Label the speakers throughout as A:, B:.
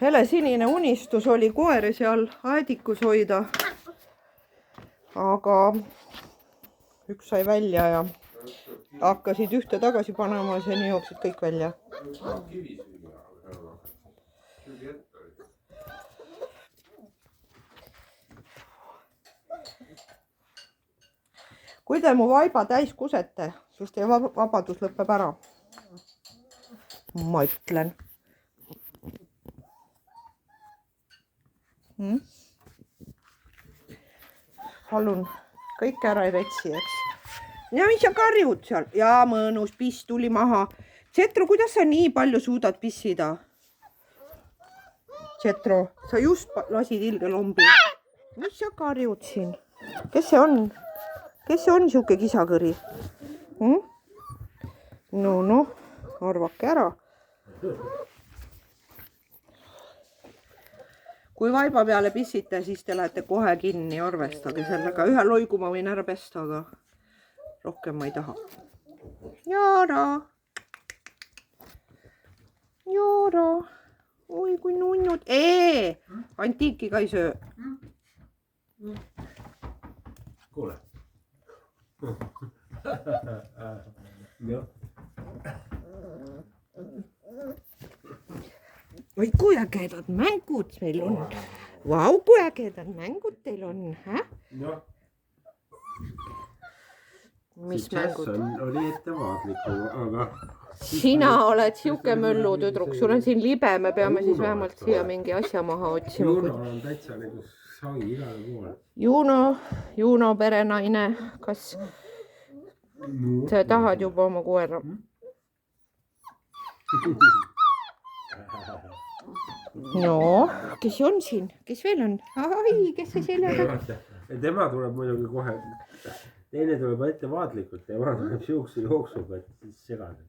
A: helesinine unistus oli koeri seal aedikus hoida. Aga üks sai välja ja hakkasid ühte tagasi panema ja nii jooksid kõik välja. Kui te mu vaiba täis kusete, siis teie vabadus lõpeb ära. Ma ütlen. Palun, kõik ära ei retsi, eks. Ja mis sa karjud seal? Ja mõnus, piss tuli maha. Tsetro, kuidas sa nii palju suudad pissida? Tsetro, sa just lasid ilge lombi. Mis sa karjud siin? Kes see on? Kes see on siuke kisakõri? No, arvake ära. Kui vaiba peale pissite, siis te lähete kohe kinni, arvestage sellega. Ühe loigu ma võin ära pesta, aga rohkem ma ei taha. Jaara. Oi, kui nunnud. Antiiki ka ei söö.
B: Kuule.
A: Oi, kui ägedad mängud meil on. Vau, kui ägedad mängud teil on. Mis mängud?
B: Oli ettevaatliku, aga...
A: Sina oled siuke möllu tüdruk. Sul on siin libe, me peame siis vähemalt siia mingi asja maha otsima.
B: Juno on täitsa nagu sai igale poole.
A: Juno perenaine. Kas sa tahad juba oma koera? No, kes on siin? Kes veel on? Ai, kes see sellega?
B: Tema tuleb muidugi kohe. Teine tuleb ettevaatlikult. Tema tuleb siukse jooksuga, et siis segada.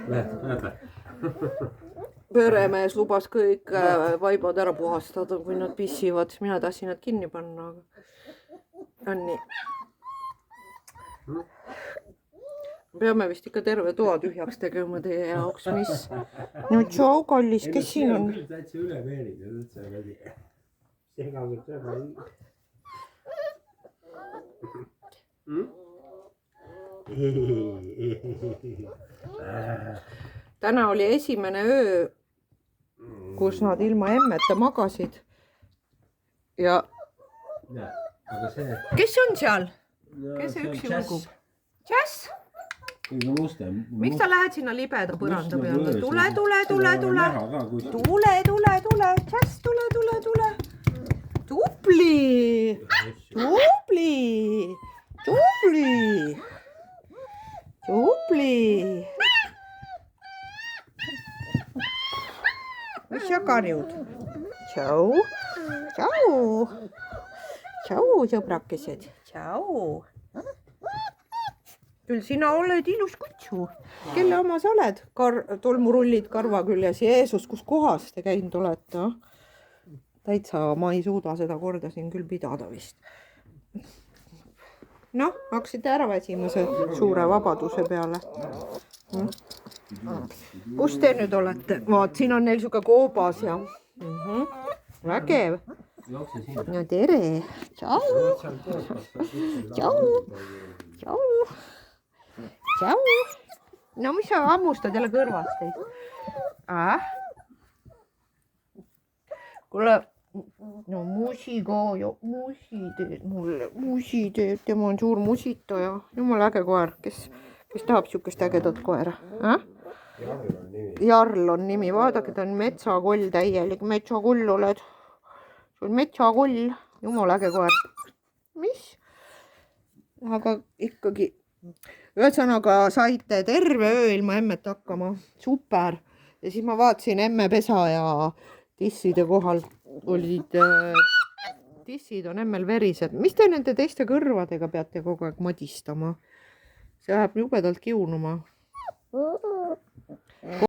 B: Lähed.
A: Peremees lubas kõik vaibad ära puhastada, kui nad pissivad. Mina tahtsin nad kinni panna, aga on nii. Peame vist ikka terve toa tühjaks tegema teie jaoks, mis? No tšau, kallis, kes siin on?
B: Täitsa üle meelida, üldse oli. Segaselt väga
A: Täna oli esimene öö, kus nad ilma emmeta magasid. Ja kes on seal? Kes see üksi ulgub? Jazz? Miks sa lähed sinna libeda põranda peale? Tule. Jazz, tule. Tubli. Mis sa karjud? Tšau, sõbrakesed. Tšau. Küll sina oled ilus kutsu. Kelle oma sa oled? Tolmurullid karva küljes. Jeesus, kus kohas te käinud olete? Täitsa ma ei suuda seda korda siin küll pidada vist. Noh, haksite ära väsima see suure vabaduse peale. Kus te nüüd olete? Vaat, siin on neil siuke koobas ja... Vägev. No tere. Tšau. No mis sa hammustad jälle kõrvast teid? Kuule, no musi ka ja musi teed mulle. Musi teed, tema on suur musitaja. Jumala äge koer, kes tahab siukest ägedat koera? Jarl on nimi, vaadake, ta on metsakoll täielik. Metsakoll oled. See on metsakoll, jumala äge koer. Mis? Aga ikkagi... Ühesõnaga saite terve öö ilma emmet hakkama. Super. Ja siis ma vaatasin emmepesa ja tisside kohal olid... Tissid on emmel verised. Mis te nende teiste kõrvadega peate kogu aeg madistama? See läheb jubedalt kiunuma.